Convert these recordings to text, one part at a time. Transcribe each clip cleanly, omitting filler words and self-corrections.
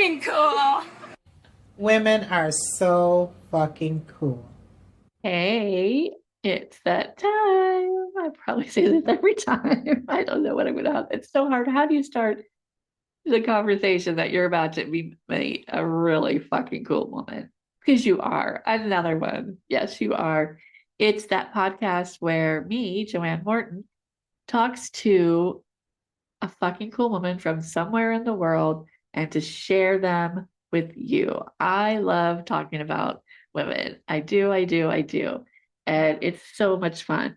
fucking cool. Women are so fucking cool. Hey, it's that time. I probably say this every time. I don't know what I'm gonna have. It's so hard. How do you start the conversation that you're about to meet a really fucking cool woman? Because you are. Another one. Yes, you are. It's that podcast where me, Joanne Morton, talks to a fucking cool woman from somewhere in the world and to share them with you. I love talking about women. I do, I do, I do. And it's so much fun.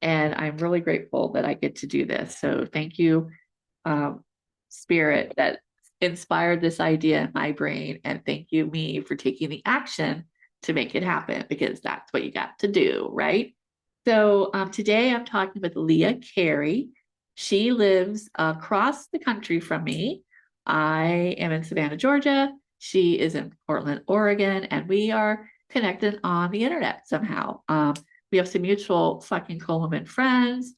And I'm really grateful that I get to do this. So thank you, um, Spirit, that inspired this idea in my brain. And thank you, me, for taking the action to make it happen because that's what you got to do, right? So today I'm talking with Leah Carey. She lives across the country from me. I am in Savannah, Georgia. She is in Portland, Oregon, and we are connected on the internet somehow. We have some mutual fucking cool women friends,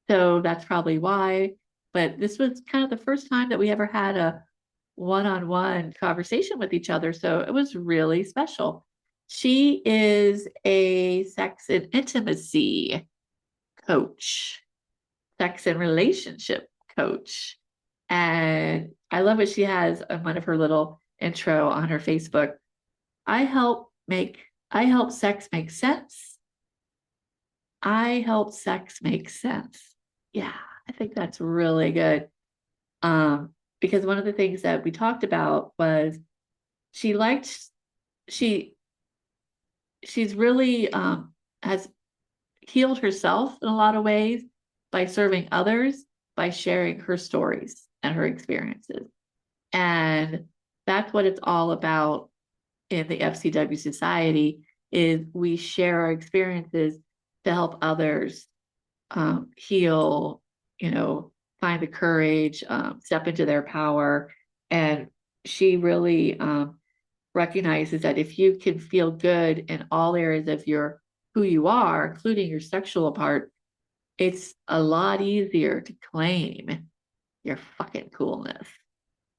so that's probably why. But this was kind of the first time that we ever had a one-on-one conversation with each other, so it was really special. She is a sex and intimacy coach, sex and relationship coach. And I love what she has on one of her little intro on her Facebook. I help sex make sense. I help sex make sense. Yeah, I think that's really good. Because one of the things that we talked about was she liked she she's really has healed herself in a lot of ways by serving others, by sharing her stories and her experiences. And that's what it's all about in the FCW Society is we share our experiences to help others heal, find the courage, step into their power. And she really recognizes that if you can feel good in all areas of your who you are, including your sexual part, it's a lot easier to claim your fucking coolness.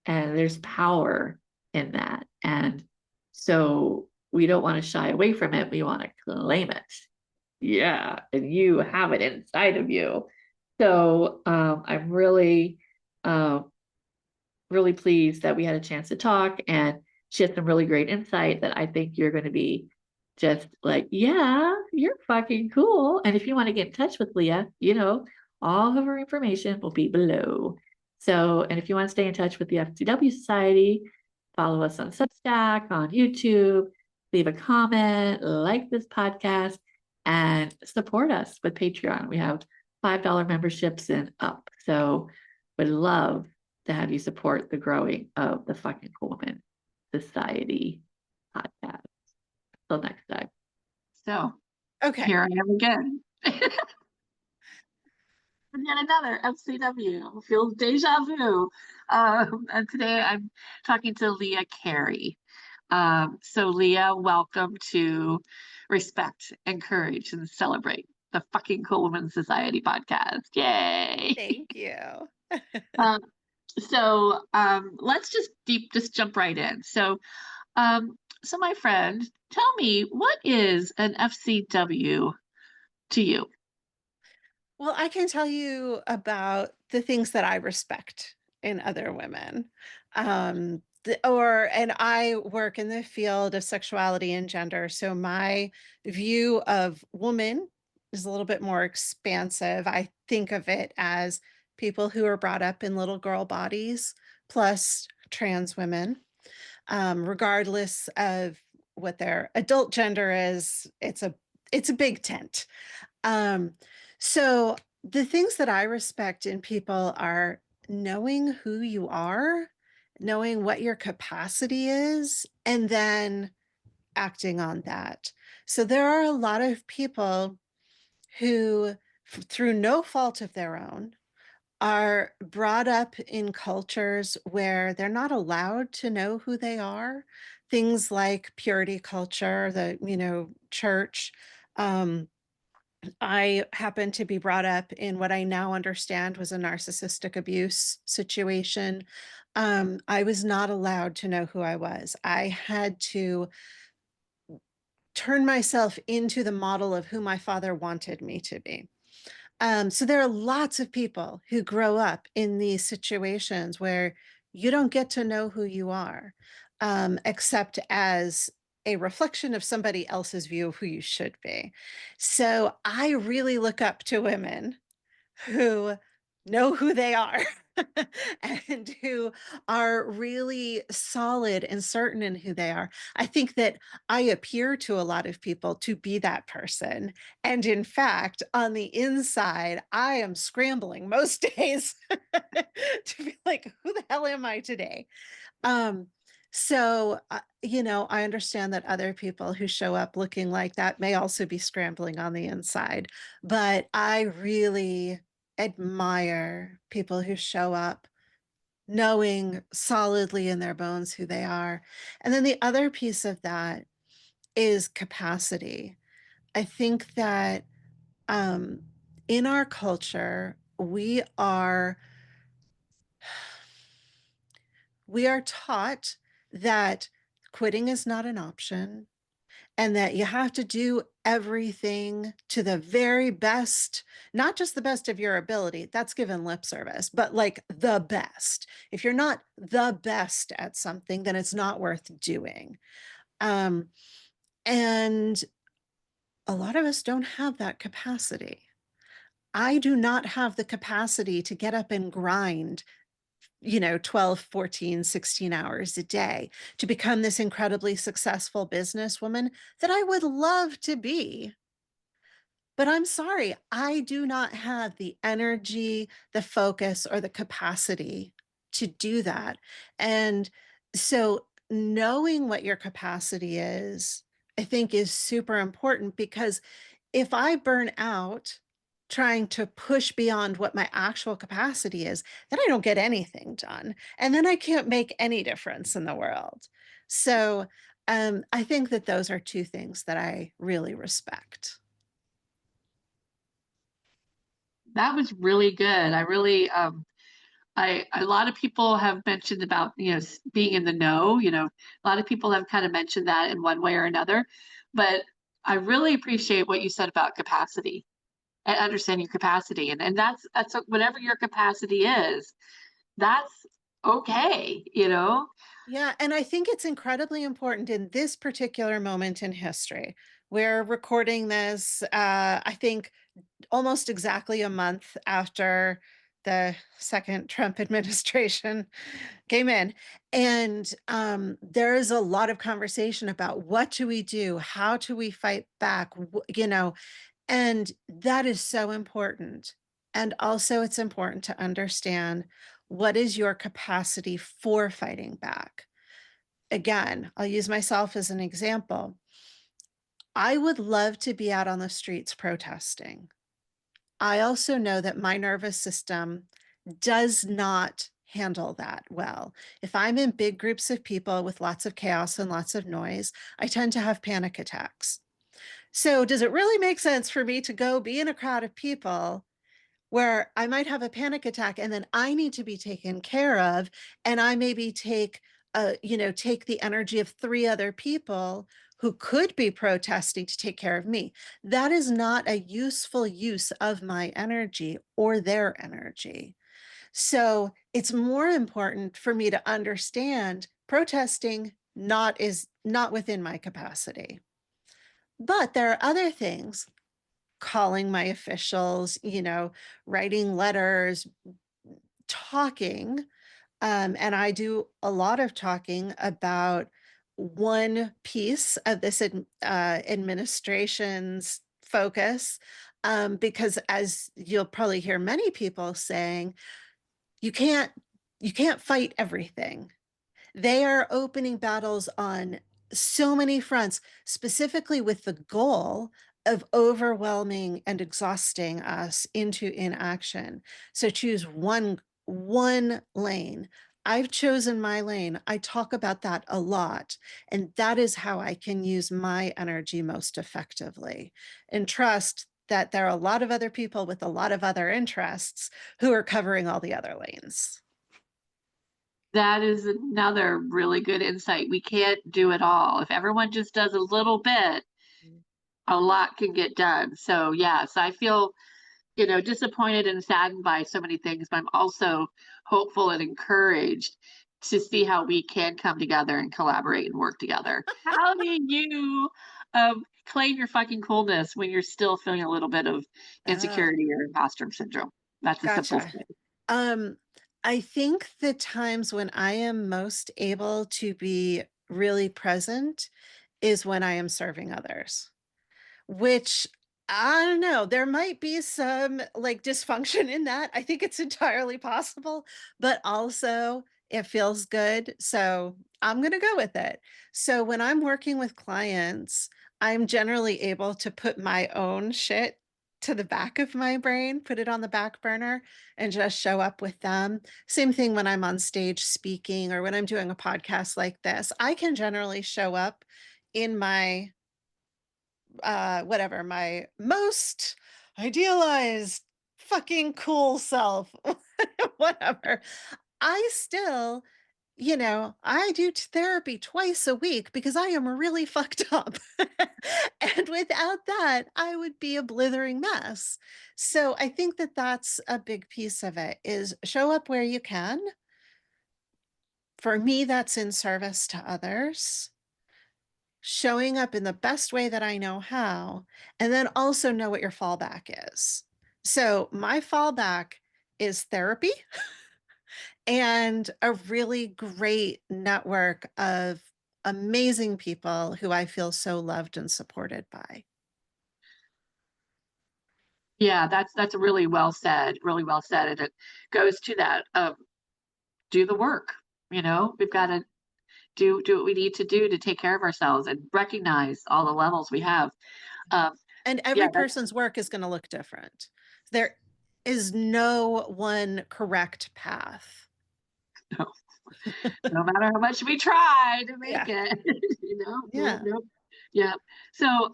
And there's power in that. And so we don't want to shy away from it. We want to claim it. Yeah. And you have it inside of you. So I'm um, really pleased that we had a chance to talk and she had some really great insight that I think you're going to be just like, yeah, you're fucking cool. And if you want to get in touch with Leah, all of her information will be below. So, and if you want to stay in touch with the FCW Society, follow us on Substack, on YouTube, leave a comment, like this podcast, and support us with Patreon. We have $5 memberships and up. So would love to have you support the growing of the Fucking Cool Woman Society podcast. Till next time. So Okay. here I am again. And yet another FCW feels deja vu. And today I'm talking to Leah Carey. So Leah, welcome to Respect, Encourage, and Celebrate the Fucking Cool Woman Society podcast. Yay! Thank you. Um, let's just jump right in. So my friend, tell me, what is an FCW to you? Well, I can tell you about the things that I respect in other women. And I work in the field of sexuality and gender. So my view of woman is a little bit more expansive. I think of it as people who are brought up in little girl bodies, plus trans women, regardless of what their adult gender is. It's a big tent. Um, so the things that I respect in people are knowing who you are, knowing what your capacity is, and then acting on that. So there are a lot of people who, through no fault of their own, are brought up in cultures where they're not allowed to know who they are. Things like purity culture, the church, um, I happened to be brought up in what I now understand was a narcissistic abuse situation. I was not allowed to know who I was. I had to turn myself into the model of who my father wanted me to be. So there are lots of people who grow up in these situations where you don't get to know who you are, except as a reflection of somebody else's view of who you should be. So I really look up to women who know who they are and who are really solid and certain in who they are. I think that I appear to a lot of people to be that person. And in fact, on the inside, I am scrambling most days to be like, who the hell am I today? Um, I understand that other people who show up looking like that may also be scrambling on the inside, but I really admire people who show up knowing solidly in their bones who they are. And then the other piece of that is capacity. I think that um, in our culture, we are taught that quitting is not an option and that you have to do everything to the very best, not just the best of your ability, that's given lip service, but like the best. If you're not the best at something, then it's not worth doing. Um, and a lot of us don't have that capacity. I do not have the capacity to get up and grind 12, 14, 16 hours a day to become this incredibly successful businesswoman that I would love to be. But I'm sorry, I do not have the energy, the focus, or the capacity to do that. And so knowing what your capacity is, I think is super important because if I burn out trying to push beyond what my actual capacity is, then I don't get anything done. And then I can't make any difference in the world. So I think that those are two things that I really respect. That was really good. I really, a lot of people have mentioned about, being in the know, a lot of people have kind of mentioned that in one way or another, but I really appreciate what you said about capacity and understanding your capacity. And that's whatever your capacity is, that's okay. Yeah, and I think it's incredibly important in this particular moment in history. We're recording this, I think, almost exactly a month after the second Trump administration came in. And there's a lot of conversation about what do we do? How do we fight back? And that is so important. And also, it's important to understand what is your capacity for fighting back. Again, I'll use myself as an example. I would love to be out on the streets protesting. I also know that my nervous system does not handle that well. If I'm in big groups of people with lots of chaos and lots of noise, I tend to have panic attacks. So, does it really make sense for me to go be in a crowd of people where I might have a panic attack and then I need to be taken care of and I maybe take the energy of three other people who could be protesting to take care of me? That is not a useful use of my energy or their energy. So it's more important for me to understand protesting is not within my capacity. But there are other things, calling my officials, writing letters, talking. And I do a lot of talking about one piece of this administration's focus, because as you'll probably hear many people saying, you can't you can't fight everything. They are opening battles on so many fronts, specifically with the goal of overwhelming and exhausting us into inaction. So choose one lane. I've chosen my lane. I talk about that a lot, and that is how I can use my energy most effectively. And trust, that there are a lot of other people with a lot of other interests who are covering all the other lanes. That is another really good insight. We can't do it all. If everyone just does a little bit, a lot can get done. So yes, I feel, disappointed and saddened by so many things, but I'm also hopeful and encouraged to see how we can come together and collaborate and work together. How do you claim your fucking coolness when you're still feeling a little bit of Oh, insecurity or imposter syndrome? That's a simple gotcha. thing. I think the times when I am most able to be really present is when I am serving others. Which, I don't know, there might be some, like, dysfunction in that. I think it's entirely possible, but also it feels good, so I'm gonna go with it. So when I'm working with clients, I'm generally able to put my own shit to the back of my brain, put it on the back burner, and just show up with them. Same thing when I'm on stage speaking or when I'm doing a podcast like this. I can generally show up in my whatever, my most idealized fucking cool self, whatever. I still, I do therapy twice a week because I am really fucked up. And without that, I would be a blithering mess. So I think that that's a big piece of it is show up where you can. For me, that's in service to others, showing up in the best way that I know how, and then also know what your fallback is. So my fallback is therapy and a really great network of amazing people who I feel so loved and supported by. Yeah, that's really well said, really well said, and it goes to that, do the work, we've Yeah. gotta do what we need to do to take care of ourselves and recognize all the levels we have. Um, And yeah, every that's person's work is going to look different. There is no one correct path. no, no matter how much we try to make Yeah. it, no, Yeah. no, yeah. So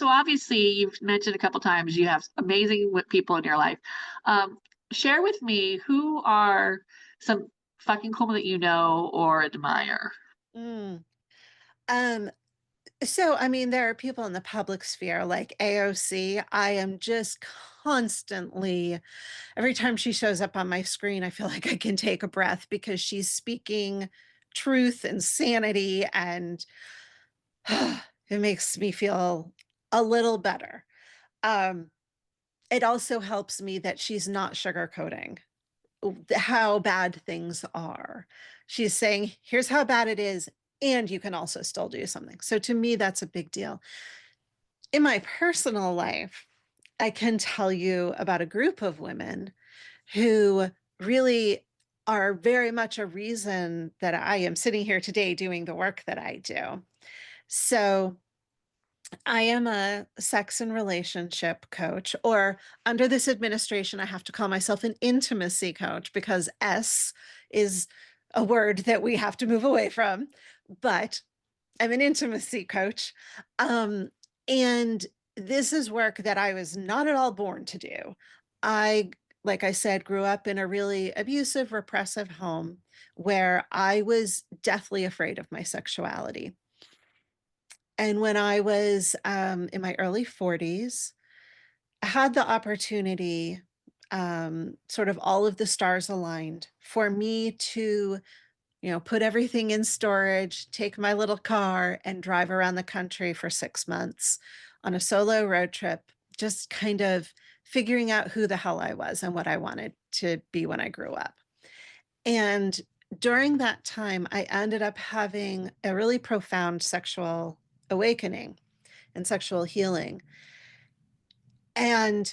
obviously you've mentioned a couple times you have amazing people in your life. Um, Share with me who are some fucking cool that you know or admire. Mm. Um, So, I mean, there are people in the public sphere like AOC. I am just constantly, every time she shows up on my screen, I feel like I can take a breath because she's speaking truth and sanity, and it makes me feel a little better. Um, it also helps me that she's not sugarcoating how bad things are. She's saying, here's how bad it is, and you can also still do something. So to me, that's a big deal. In my personal life, I can tell you about a group of women who really are very much a reason that I am sitting here today doing the work that I do. So, I am a sex and relationship coach, or under this administration, I have to call myself an intimacy coach because S is a word that we have to move away from. But I'm an intimacy coach. Um, and this is work that I was not at all born to do. I, like I said, grew up in a really abusive, repressive home where I was deathly afraid of my sexuality. And when I was in my early 40s, I had the opportunity, sort of all of the stars aligned for me to put everything in storage, take my little car, and drive around the country for 6 months on a solo road trip, just kind of figuring out who the hell I was and what I wanted to be when I grew up. And during that time, I ended up having a really profound sexual awakening and sexual healing. And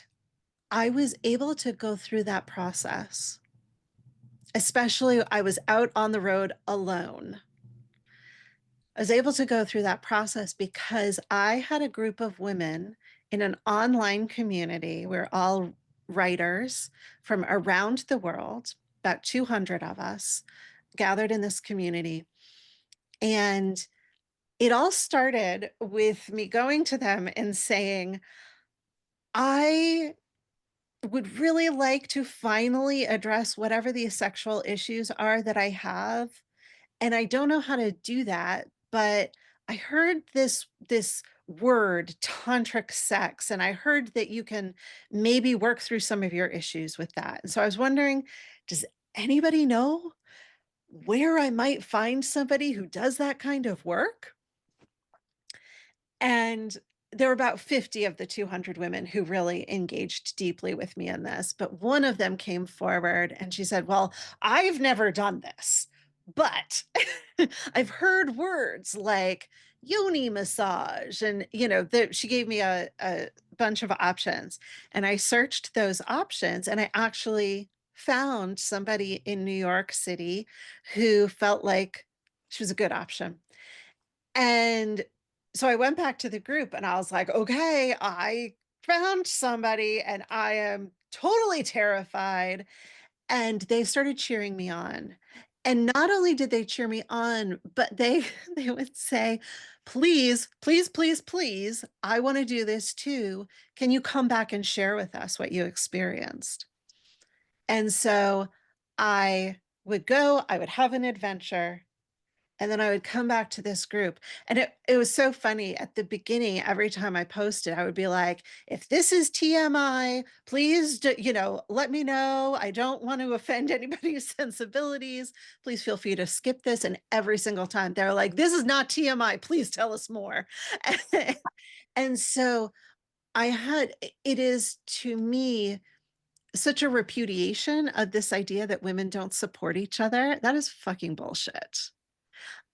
I was able to go through that process, especially I was out on the road alone. I was able to go through that process because I had a group of women in an online community. We're all writers from around the world, about 200 of us gathered in this community. And it all started with me going to them and saying, I would really like to finally address whatever the sexual issues are that I have. And I don't know how to do that, but I heard this word tantric sex, and I heard that you can maybe work through some of your issues with that. And so I was wondering, does anybody know where I might find somebody who does that kind of work? And there were about 50 of the 200 women who really engaged deeply with me in this. But one of them came forward and she said, well, I've never done this, but I've heard words like yoni massage. And, she gave me a bunch of options. And I searched those options and I actually found somebody in New York City who felt like she was a good option. And so I went back to the group and I was like, okay, I found somebody and I am totally terrified. And they started cheering me on. And not only did they cheer me on, but they they would say, please, please, please, please, I want to do this too. Can you come back and share with us what you experienced? And so I would go, I would have an adventure, and then I would come back to this group. And it was so funny at the beginning. Every time I posted, I would be like, if this is TMI, please, let me know. I don't want to offend anybody's sensibilities. Please feel free to skip this. And every single time they're like, this is not TMI. Please tell us more. And so it is to me such a repudiation of this idea that women don't support each other. That is fucking bullshit.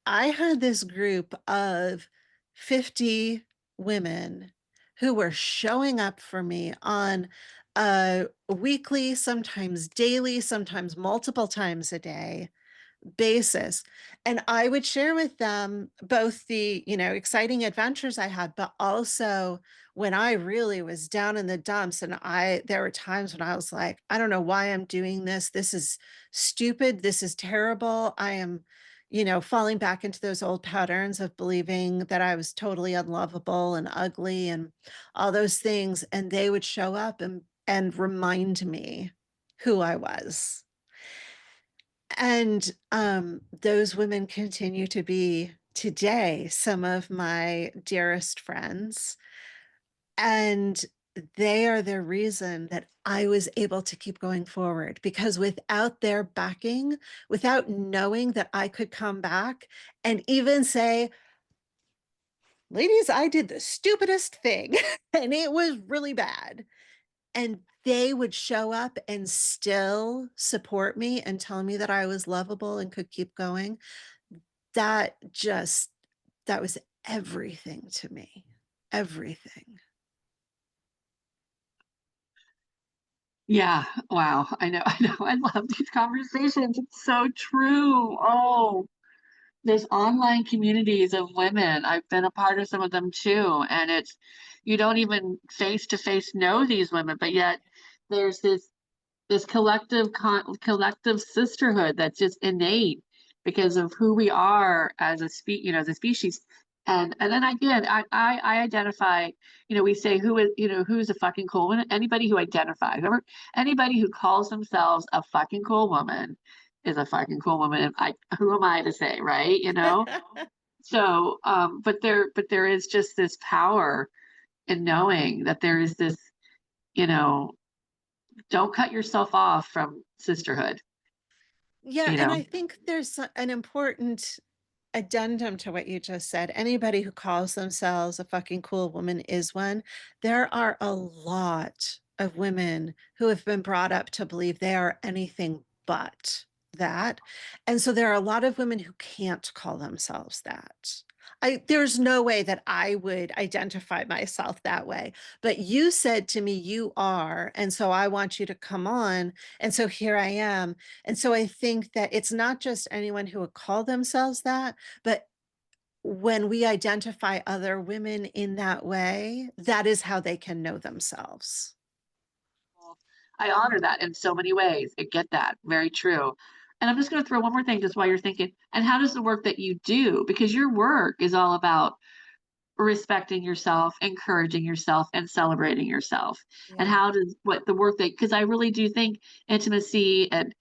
I had this group of 50 women who were showing up for me on a weekly, sometimes daily, sometimes multiple times a day basis. And I would share with them both the, exciting adventures I had, but also when I really was down in the dumps and there were times when I was like, I don't know why I'm doing this. This is stupid. This is terrible. I am, falling back into those old patterns of believing that I was totally unlovable and ugly and all those things. And they would show up and remind me who I was. And those women continue to be today some of my dearest friends. And they are the reason that I was able to keep going forward, because without their backing, without knowing that I could come back and even say, ladies, I did the stupidest thing and it was really bad. And they would show up and still support me and tell me that I was lovable and could keep going. That just, that was everything to me. Everything. Yeah. Wow. I know. I know. I love these conversations. It's so true. Oh, there's online communities of women. I've been a part of some of them too. And you don't even face to face know these women, but yet there's this collective sisterhood that's just innate because of who we are as as a species. And then again, I identify, we say who is, who's a fucking cool woman. Anybody who identifies, or anybody who calls themselves a fucking cool woman is a fucking cool woman. And who am I to say, right? So but there is just this power in knowing that there is this, you know don't cut yourself off from sisterhood, Yeah, you and know. I think there's an important addendum to what you just said. Anybody who calls themselves a fucking cool woman is one. There are a lot of women who have been brought up to believe they are anything but that. And so there are a lot of women who can't call themselves that. There's no way that I would identify myself that way. But you said to me, you are. And so I want you to come on. And so here I am. And so I think that it's not just anyone who would call themselves that, but when we identify other women in that way, that is how they can know themselves. I honor that in so many ways. I get that. Very true. And I'm just going to throw one more thing just while you're thinking. And how does the work that you do, because your work is all about respecting yourself, encouraging yourself, and celebrating yourself. And Yeah. how does what the work that because I really do think intimacy and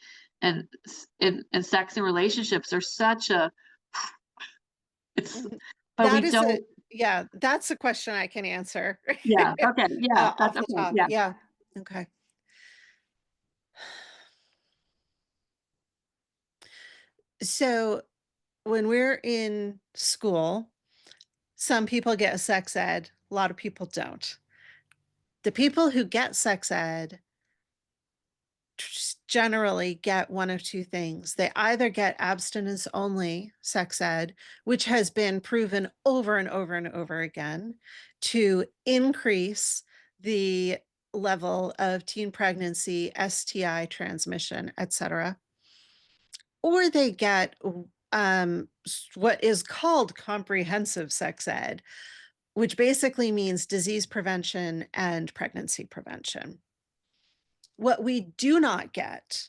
sex and relationships are such a it's Mhm. but we That is a, don't yeah, that's a question I can answer yeah, okay, yeah, that's off the okay, top. yeah. Yeah. Okay. So when we're in school, some people get sex ed, a lot of people don't. The people who get sex ed generally get one of two things. They either get abstinence only sex ed, which has been proven over and over and over again to increase the level of teen pregnancy, STI transmission, etc. Or they get what is called comprehensive sex ed, which basically means disease prevention and pregnancy prevention. What we do not get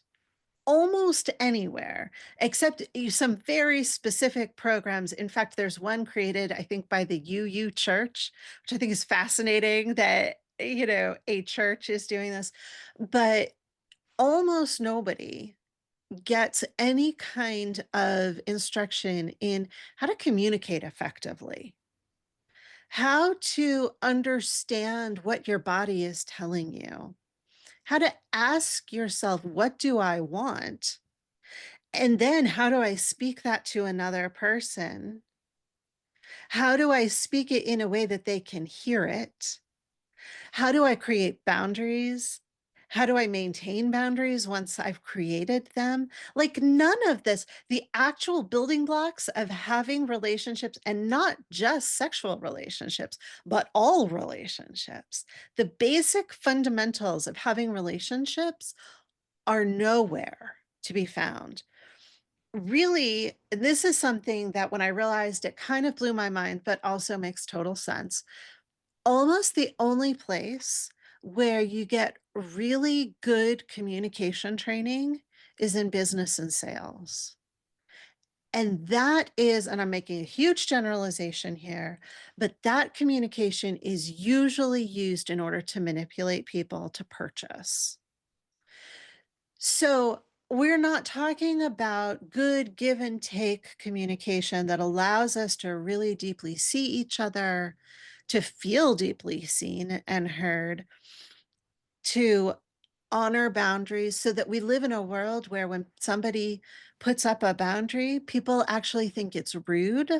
almost anywhere, except some very specific programs. In fact, there's one created, I think, by the UU Church, which I think is fascinating that, a church is doing this. But almost nobody gets any kind of instruction in how to communicate effectively, how to understand what your body is telling you, how to ask yourself, what do I want? And then how do I speak that to another person? How do I speak it in a way that they can hear it? How do I create boundaries? How do I maintain boundaries once I've created them? Like none of this, the actual building blocks of having relationships, and not just sexual relationships, but all relationships. The basic fundamentals of having relationships are nowhere to be found. Really, this is something that when I realized it kind of blew my mind, but also makes total sense. Almost the only place where you get really good communication training is in business and sales. And that is, and I'm making a huge generalization here, but that communication is usually used in order to manipulate people to purchase. So we're not talking about good give and take communication that allows us to really deeply see each other, to feel deeply seen and heard, to honor boundaries so that we live in a world where when somebody puts up a boundary, people actually think it's rude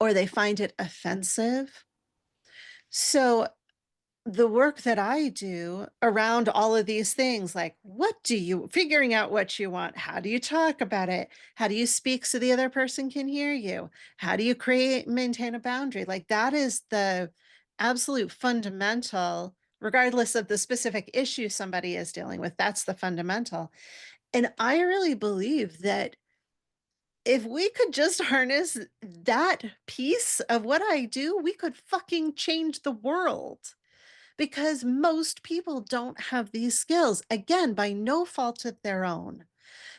or they find it offensive. So the work that I do around all of these things, like figuring out what you want, how do you talk about it? How do you speak so the other person can hear you? How do you maintain a boundary? Like that is the absolute fundamental, regardless of the specific issue somebody is dealing with, that's the fundamental. And I really believe that if we could just harness that piece of what I do, we could fucking change the world, because most people don't have these skills, again, by no fault of their own.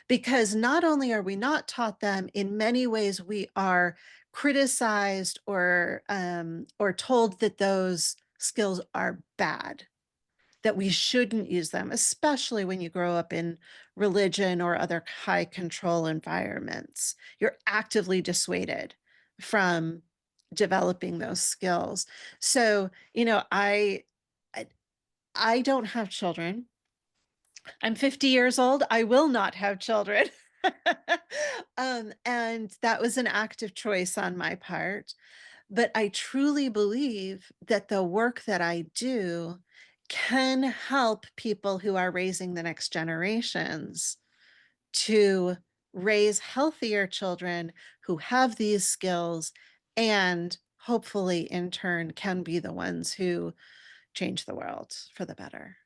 Because not only are we not taught them, in many ways we are criticized or told that those skills are bad, that we shouldn't use them, especially when you grow up in religion or other high control environments. You're actively dissuaded from developing those skills. So, I I don't have children. I'm 50 years old. I will not have children. And that was an active choice on my part. But I truly believe that the work that I do can help people who are raising the next generations to raise healthier children who have these skills and hopefully in turn can be the ones who change the world for the better.